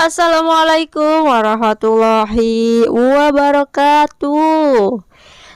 Assalamualaikum warahmatullahi wabarakatuh.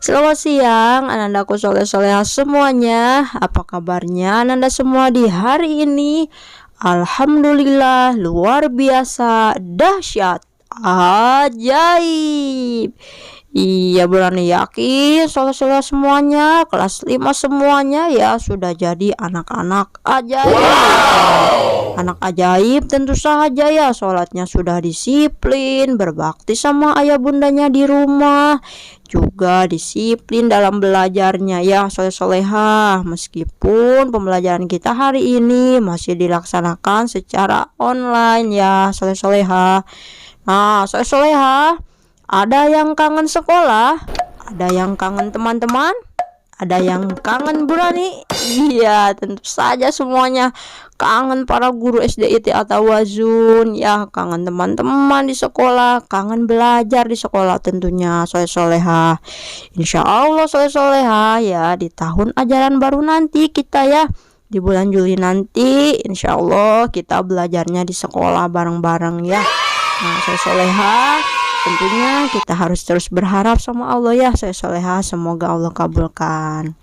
Selamat siang anandaku soleh-soleha semuanya. Apa kabarnya ananda semua di hari ini? Alhamdulillah, luar biasa, dahsyat, ajaib. Iya, berani yakin soleh-soleh semuanya, kelas 5 semuanya ya sudah jadi anak-anak ajaib. Anak ajaib tentu saja ya, sholatnya sudah disiplin, berbakti sama ayah bundanya di rumah, juga disiplin dalam belajarnya ya soleh-soleha. Meskipun pembelajaran kita hari ini masih dilaksanakan secara online ya soleh-soleha. Nah soleh-soleha, ada yang kangen sekolah, ada yang kangen teman-teman, ada yang kangen berani. Iya, tentu saja semuanya kangen para guru SDIT atau Wazun ya, kangen teman-teman di sekolah, kangen belajar di sekolah tentunya soleh-soleha. Insya Allah soleh-soleha ya, di tahun ajaran baru nanti kita ya, di bulan Juli nanti insya Allah kita belajarnya di sekolah bareng-bareng ya. Nah soleh-soleha, tentunya kita harus terus berharap sama Allah ya soleh-soleha, semoga Allah kabulkan.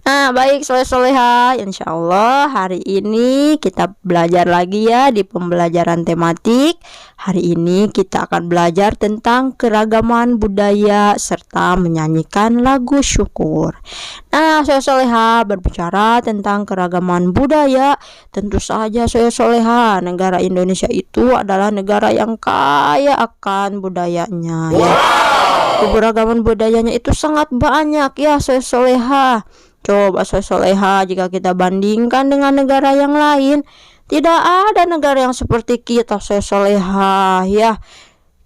Nah baik soleh-soleha, insya Allah hari ini kita belajar lagi ya di pembelajaran tematik. Hari ini kita akan belajar tentang keragaman budaya serta menyanyikan lagu syukur. Nah soleh-soleha, berbicara tentang keragaman budaya, tentu saja soleh-soleha, negara Indonesia itu adalah negara yang kaya akan budayanya ya. Keberagaman budayanya itu sangat banyak ya soleh-soleha. Coba soleh-soleha, jika kita bandingkan dengan negara yang lain, tidak ada negara yang seperti kita soleh-soleha ya.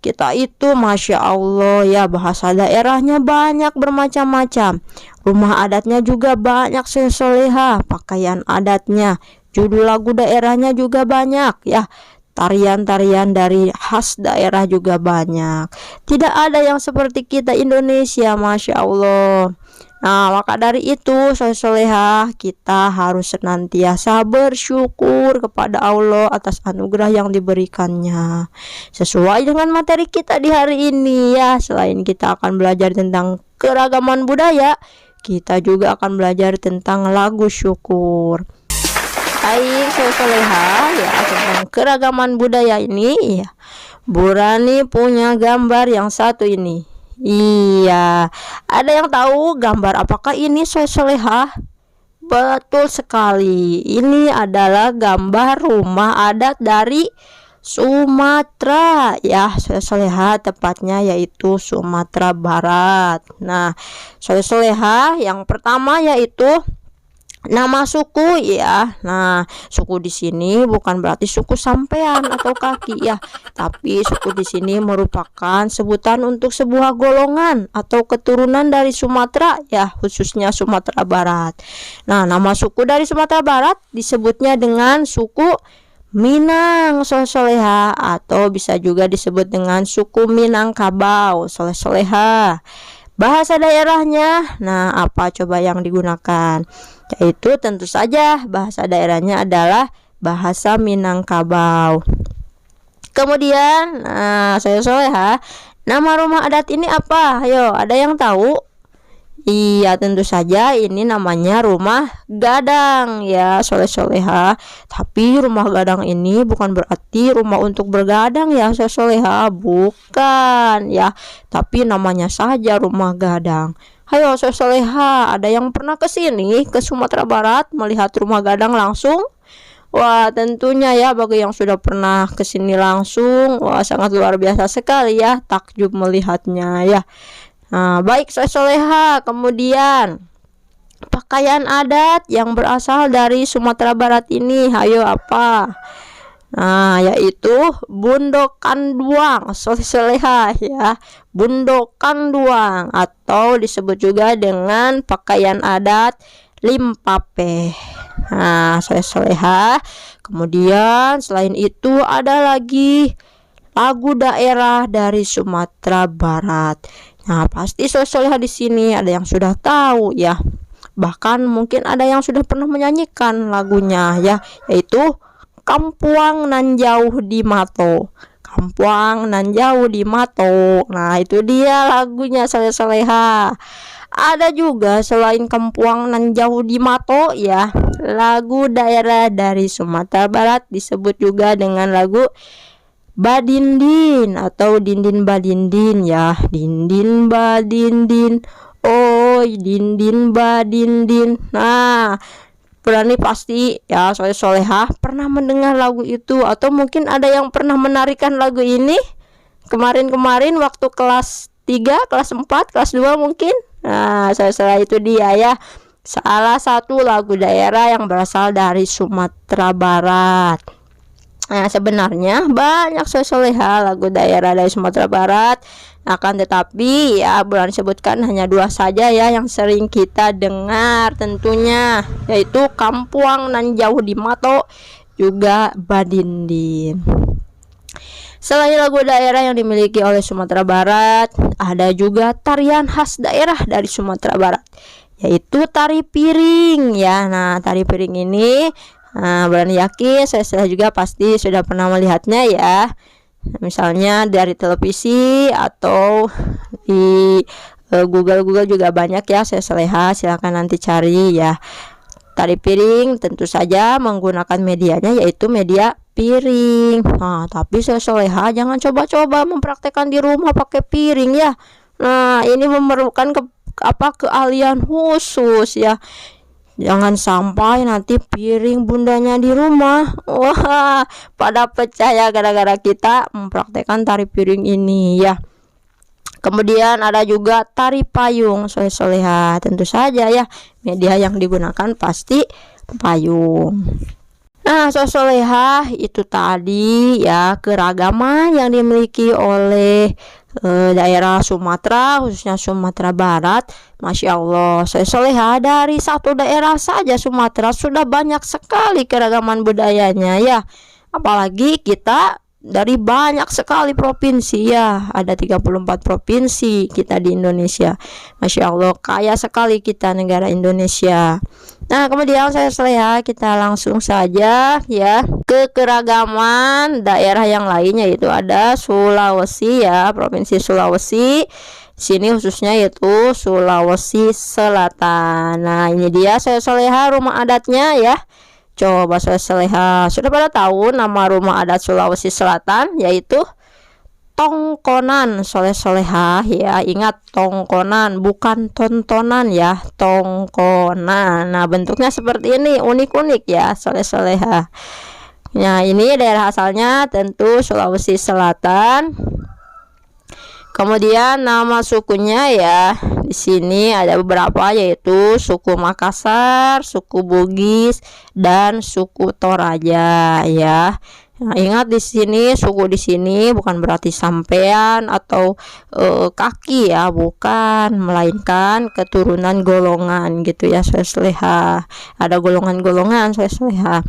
Kita itu Masya Allah ya, bahasa daerahnya banyak bermacam-macam, rumah adatnya juga banyak soleh-soleha, pakaian adatnya, judul lagu daerahnya juga banyak ya, tarian-tarian dari khas daerah juga banyak. Tidak ada yang seperti kita Indonesia, Masya Allah. Nah maka dari itu soleh-soleha, kita harus senantiasa bersyukur kepada Allah atas anugerah yang diberikannya. Sesuai dengan materi kita di hari ini ya, selain kita akan belajar tentang keragaman budaya, kita juga akan belajar tentang lagu syukur. Baik soleh-soleha ya, tentang keragaman budaya ini ya, Burani punya gambar yang satu ini. Iya, ada yang tahu gambar apakah ini soleh-soleha? Betul sekali, ini adalah gambar rumah adat dari Sumatera ya soleh-soleha, tepatnya yaitu Sumatera Barat. Nah soleh-soleha, yang pertama yaitu nama suku ya. Nah, suku di sini bukan berarti suku sampean atau kaki ya, tapi suku di sini merupakan sebutan untuk sebuah golongan atau keturunan dari Sumatera ya, khususnya Sumatera Barat. Nah, nama suku dari Sumatera Barat disebutnya dengan suku Minang soleh-soleha, atau bisa juga disebut dengan suku Minangkabau soleh-soleha. Bahasa daerahnya, nah apa coba yang digunakan? Yaitu tentu saja bahasa daerahnya adalah bahasa Minangkabau. Kemudian, nah soleh-soleha, nama rumah adat ini apa? Ayo, ada yang tahu? Iya, tentu saja ini namanya rumah gadang ya soleh-soleha. Tapi rumah gadang ini bukan berarti rumah untuk bergadang ya soleh-soleha, bukan ya, tapi namanya saja rumah gadang. Hayo soleh-soleha, ada yang pernah ke sini ke Sumatera Barat melihat rumah gadang langsung? Wah tentunya ya, bagi yang sudah pernah ke sini langsung, wah sangat luar biasa sekali ya, takjub melihatnya ya. Nah baik soleh-soleha, kemudian pakaian adat yang berasal dari Sumatera Barat ini, hayo apa? Nah yaitu bundokan duang soleh-soleha ya, bundokan duang, atau disebut juga dengan pakaian adat limpape. Nah soleh-soleha, kemudian selain itu ada lagi lagu daerah dari Sumatera Barat. Nah pasti soleh-soleha di sini ada yang sudah tahu ya, bahkan mungkin ada yang sudah pernah menyanyikan lagunya ya, yaitu Kampuang nan jauh di mato. Kampuang nan jauh di mato. Nah, itu dia lagunya soleh-soleha. Ada juga selain Kampuang nan jauh di mato ya, lagu daerah dari Sumatera Barat disebut juga dengan lagu Badindin atau Dindin Badindin ya. Dindin Badindin, oh Dindin Badindin. Nah, berani pasti ya soleh-solehah pernah mendengar lagu itu, atau mungkin ada yang pernah menarikan lagu ini kemarin-kemarin waktu kelas 3, kelas 4, kelas 2 mungkin. Nah, soleh-soleh itu dia ya, salah satu lagu daerah yang berasal dari Sumatera Barat. Nah, sebenarnya banyak soleh-soleha lagu daerah dari Sumatera Barat, akan tetapi ya boleh disebutkan hanya 2 saja ya yang sering kita dengar tentunya, yaitu Kampuang nan jauh di mato juga Badindin. Selain lagu daerah yang dimiliki oleh Sumatera Barat, ada juga tarian khas daerah dari Sumatera Barat, yaitu tari piring ya. Nah, tari piring ini berani yakin saya juga pasti sudah pernah melihatnya ya, misalnya dari televisi atau di Google juga banyak ya. Saya silahkan nanti cari ya. Tari piring tentu saja menggunakan medianya yaitu media piring. Nah, tapi saya jangan coba-coba mempraktekkan di rumah pakai piring ya. Nah, ini memerlukan keahlian khusus ya. Jangan sampai nanti piring bundanya di rumah, wah, pada pecah ya gara-gara kita mempraktekkan tari piring ini ya. Kemudian ada juga tari payung soleh-soleha. Tentu saja ya, media yang digunakan pasti payung. Nah, soleh-soleha itu tadi ya keragaman yang dimiliki oleh daerah Sumatera, khususnya Sumatera Barat. Masya Allah, soleh-soleha dari satu daerah saja Sumatera sudah banyak sekali keragaman budayanya ya. Apalagi kita dari banyak sekali provinsi ya, ada 34 provinsi kita di Indonesia. Masya Allah, kaya sekali kita negara Indonesia. Nah, kemudian soleh-soleha kita langsung saja ya ke keragaman daerah yang lainnya, yaitu ada Sulawesi ya, provinsi Sulawesi. Sini khususnya yaitu Sulawesi Selatan. Nah, ini dia soleh-soleha rumah adatnya ya. Coba soleh-soleha sudah pada tahu nama rumah adat Sulawesi Selatan, yaitu Tongkonan soleh-soleha ya. Ingat, Tongkonan bukan tontonan ya, Tongkonan. Nah, bentuknya seperti ini, unik-unik ya soleh-soleha. Nah, ini daerah asalnya tentu Sulawesi Selatan. Kemudian nama sukunya ya, di sini ada beberapa, yaitu suku Makassar, suku Bugis, dan suku Toraja ya. Nah, ingat di sini suku di sini bukan berarti sampean atau kaki ya, bukan, melainkan keturunan golongan gitu ya soleh-soleha. Ada golongan-golongan soleh-soleha.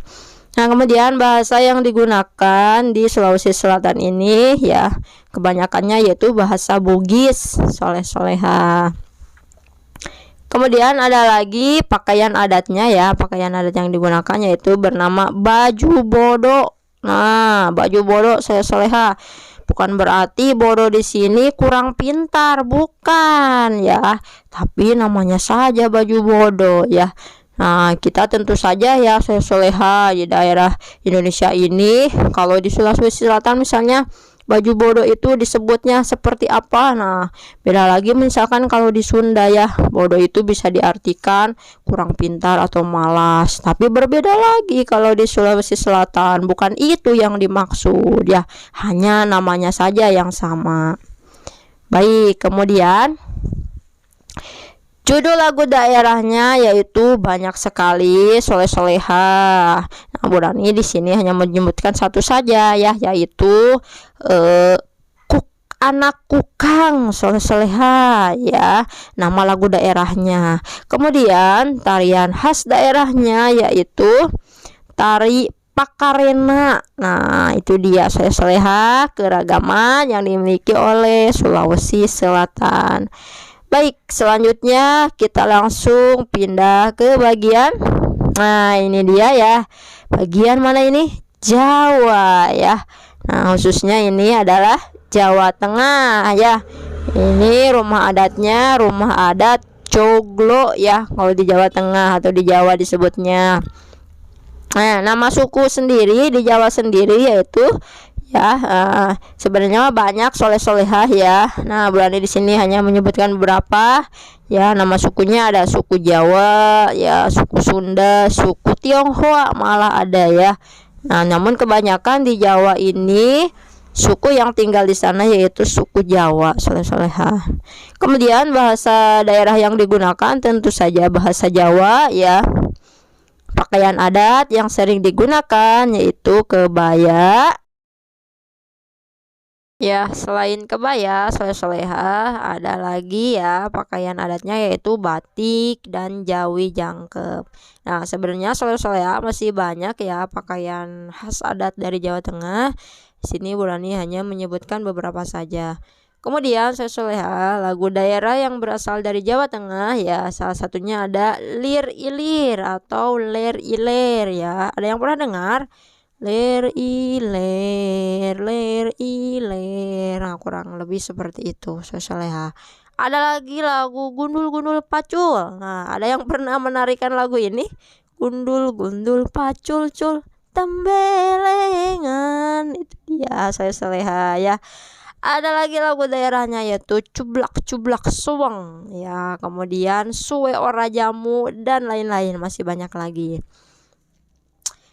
Nah, kemudian bahasa yang digunakan di Sulawesi Selatan ini ya kebanyakannya yaitu bahasa Bugis soleh-soleha. Kemudian ada lagi pakaian adatnya ya. Pakaian adat yang digunakan yaitu bernama baju bodo. Nah, baju bodo soleh-soleha. Bukan berarti bodoh di sini kurang pintar, bukan ya. Tapi namanya saja baju bodoh ya. Nah, kita tentu saja ya soleh-soleha di daerah Indonesia ini. Kalau di Sulawesi Selatan misalnya baju bodoh itu disebutnya seperti apa? Nah, beda lagi misalkan kalau di Sunda ya, bodoh itu bisa diartikan kurang pintar atau malas. Tapi berbeda lagi kalau di Sulawesi Selatan, bukan itu yang dimaksud ya, hanya namanya saja yang sama. Baik, kemudian judul lagu daerahnya yaitu banyak sekali soleh-soleha. Nah, Burani di sini hanya menyebutkan satu saja ya, yaitu anak kukang soleh-soleha ya, nama lagu daerahnya. Kemudian tarian khas daerahnya yaitu tari Pakarena. Nah, itu dia soleh-soleha keragaman yang dimiliki oleh Sulawesi Selatan. Baik, selanjutnya kita langsung pindah ke bagian. Nah, ini dia ya. Bagian mana ini? Jawa ya. Nah, khususnya ini adalah Jawa Tengah ya. Ini rumah adatnya rumah adat Coglo ya, kalau di Jawa Tengah atau di Jawa disebutnya. Nah, nama suku sendiri di Jawa sendiri yaitu ya, sebenarnya banyak soleh-solehah ya. Nah, Burani di sini hanya menyebutkan beberapa ya. Nama sukunya ada suku Jawa ya, suku Sunda, suku Tionghoa malah ada ya. Nah, namun kebanyakan di Jawa ini suku yang tinggal di sana yaitu suku Jawa soleh-solehah. Kemudian bahasa daerah yang digunakan tentu saja bahasa Jawa ya. Pakaian adat yang sering digunakan yaitu kebaya. Ya, selain kebaya, soleh-solehah ada lagi ya pakaian adatnya yaitu batik dan jawi jangkep. Nah, sebenarnya soleh-solehah masih banyak ya pakaian khas adat dari Jawa Tengah. Di sini Burani hanya menyebutkan beberapa saja. Kemudian soleh-solehah lagu daerah yang berasal dari Jawa Tengah ya, salah satunya ada Lir Ilir atau Ler Iler ya. Ada yang pernah dengar? Ler iler, nah, kurang lebih seperti itu soleh-solehah. Ada lagi lagu gundul-gundul pacul. Nah, ada yang pernah menarikan lagu ini? Gundul-gundul pacul cul tembelengan, itu dia soleh-solehah ya. Ada lagi lagu daerahnya yaitu cublak-cublak suweng ya, kemudian suwe ora jamu dan lain-lain, masih banyak lagi.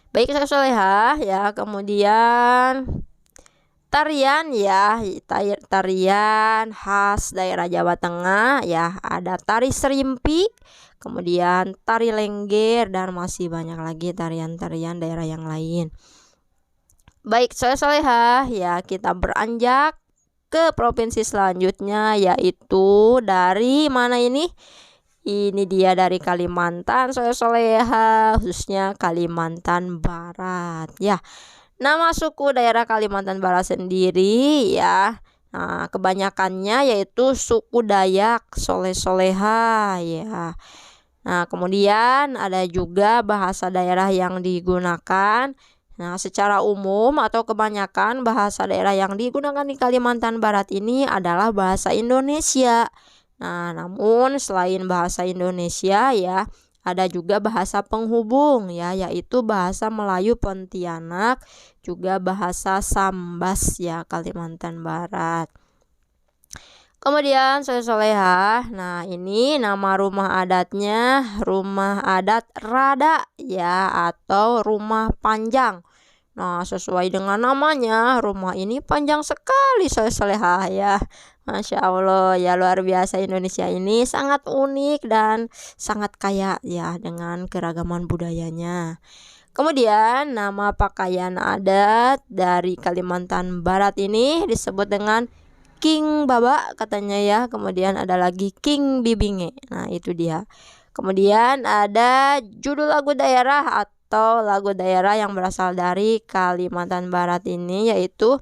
Baik solehah ya, kemudian tarian ya, tarian khas daerah Jawa Tengah ya, ada tari serimpi, kemudian tari lengger dan masih banyak lagi tarian-tarian daerah yang lain. Baik solehah ya, kita beranjak ke provinsi selanjutnya yaitu dari mana ini? Ini dia dari Kalimantan solehah, khususnya Kalimantan Barat ya. Nama suku daerah Kalimantan Barat sendiri ya, nah kebanyakannya yaitu suku Dayak soleh-solehah ya. Nah, kemudian ada juga bahasa daerah yang digunakan. Nah, secara umum atau kebanyakan bahasa daerah yang digunakan di Kalimantan Barat ini adalah bahasa Indonesia. Nah, namun selain bahasa Indonesia ya, ada juga bahasa penghubung ya, yaitu bahasa Melayu Pontianak, juga bahasa Sambas ya Kalimantan Barat. Kemudian solehah, nah ini nama rumah adatnya rumah adat Rada ya, atau rumah panjang. Nah, sesuai dengan namanya, rumah ini panjang sekali solehah ya. Masya Allah ya, luar biasa, Indonesia ini sangat unik dan sangat kaya ya dengan keragaman budayanya. Kemudian nama pakaian adat dari Kalimantan Barat ini disebut dengan King Baba katanya ya. Kemudian ada lagi King Bibinge. Nah, itu dia. Kemudian ada judul lagu daerah atau lagu daerah yang berasal dari Kalimantan Barat ini yaitu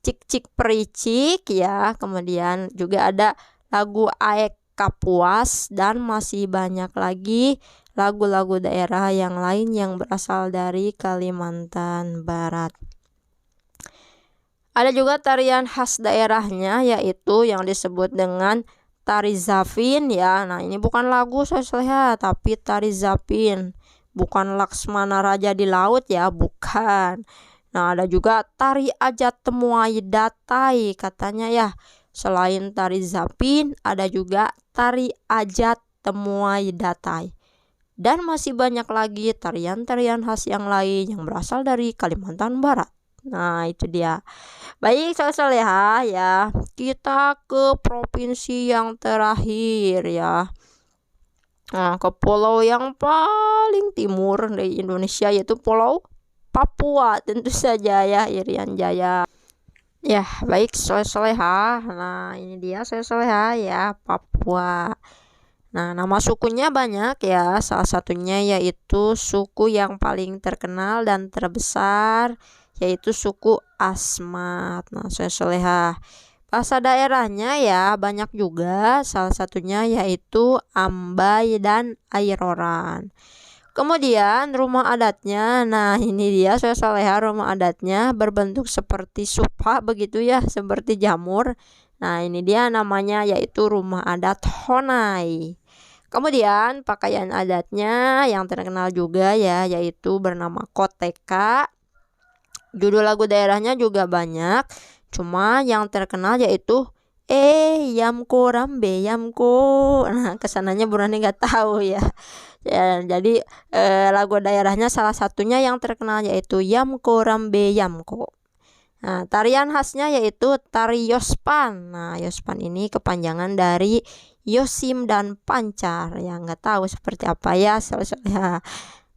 Cik Cik Pericik ya. Kemudian juga ada lagu Aek Kapuas dan masih banyak lagi lagu-lagu daerah yang lain yang berasal dari Kalimantan Barat. Ada juga tarian khas daerahnya yaitu yang disebut dengan tari Zapin ya. Nah, ini bukan lagu solehah tapi tari Zapin, bukan Laksmana Raja di laut ya, bukan. Nah, ada juga tari Ajat Temuai Datai katanya ya. Selain tari Zapin ada juga tari Ajat Temuai Datai. Dan masih banyak lagi tarian-tarian khas yang lain yang berasal dari Kalimantan Barat. Nah, itu dia. Baik solehah ya, kita ke provinsi yang terakhir ya. Nah, ke pulau yang paling timur dari Indonesia yaitu Pulau Papua tentu saja ya, Irian Jaya. Ya, baik solehah. Nah, ini dia solehah ya, Papua. Nah, nama sukunya banyak ya. Salah satunya yaitu suku yang paling terkenal dan terbesar yaitu suku Asmat. Nah, solehah. Bahasa daerahnya ya banyak juga. Salah satunya yaitu Ambai dan Airoran. Kemudian rumah adatnya, nah ini dia soleha, rumah adatnya berbentuk seperti supha begitu ya, seperti jamur. Nah ini dia namanya yaitu rumah adat Honai. Kemudian pakaian adatnya yang terkenal juga ya, yaitu bernama Koteka. Judul lagu daerahnya juga banyak, cuma yang terkenal yaitu Yamko Rambe Yamko. Nah kesananya Burani nggak tahu ya. Ya, jadi lagu daerahnya salah satunya yang terkenal yaitu Yamko Rambe Yamko. Nah, tarian khasnya yaitu tari Yospan. Nah, Yospan ini kepanjangan dari Yosim dan Pancar. Yang nggak tahu seperti apa ya, soleha.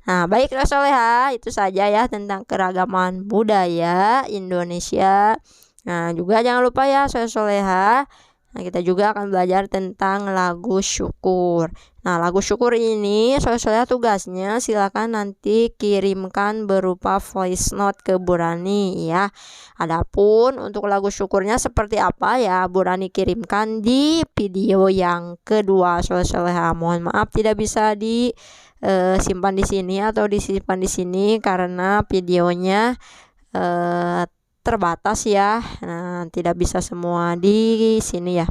Nah, baik soleha, itu saja ya tentang keragaman budaya Indonesia. Nah, juga jangan lupa ya soleha. Nah, kita juga akan belajar tentang lagu syukur. Nah, lagu syukur ini soalnya tugasnya silakan nanti kirimkan berupa voice note ke Burani ya. Adapun untuk lagu syukurnya seperti apa ya, Burani kirimkan di video yang kedua. Soalnya mohon maaf tidak bisa disimpan di sini atau disimpan di sini karena videonya terbatas ya. Nah, tidak bisa semua di sini ya.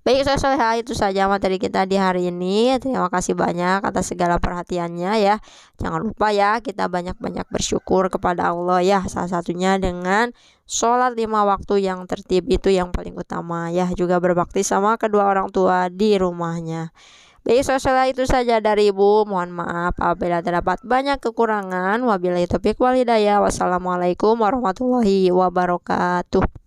Baik soleha, itu saja materi kita di hari ini. Terima kasih banyak atas segala perhatiannya ya. Jangan lupa ya kita banyak-banyak bersyukur kepada Allah ya. Salah satunya dengan sholat 5 waktu yang tertib, itu yang paling utama ya. Juga berbakti sama kedua orang tua di rumahnya. Baik soleha, itu saja dari Ibu. Mohon maaf apabila terdapat banyak kekurangan. Wabillahi taufiq wal hidayah. Wassalamualaikum warahmatullahi wabarakatuh.